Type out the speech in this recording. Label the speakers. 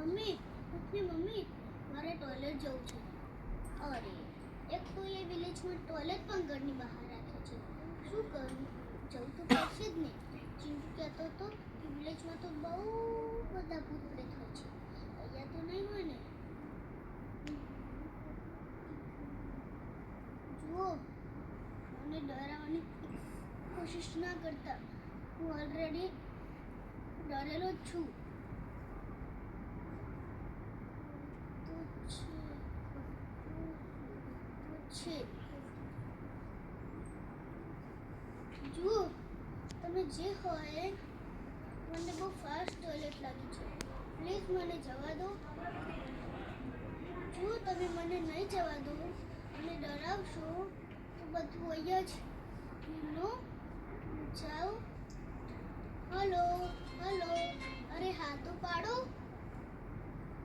Speaker 1: Mummy મારે toilet જવું છે. અરે એક તો એ વિલેજમાં ટોયલેટ પણ ઘરની બહાર રાખે છે. શું કરું? જવું તો પડશે જ ને. ચિંટુ કહેતો હતો કે વિલેજમાં તો બહુ બધા ભૂત પ્રેત હોય છે, અહીંયા તો નહીં હોય ને. જુઓ, મને ડરાવવાની કોશિશ ના કરતા, હું ઓલરેડી ડરેલો જ છું. જુઓ, તમે જે હોય, મને બહુ ફાસ્ટ ટોયલેટ લાગી છે. પ્લીઝ મને જવા દો. જો તમે મને નહીં જવા દો અને ડરાવશો તો બધું અહીંયા જ જાઓ. હલો, અરે હા તો પાડો.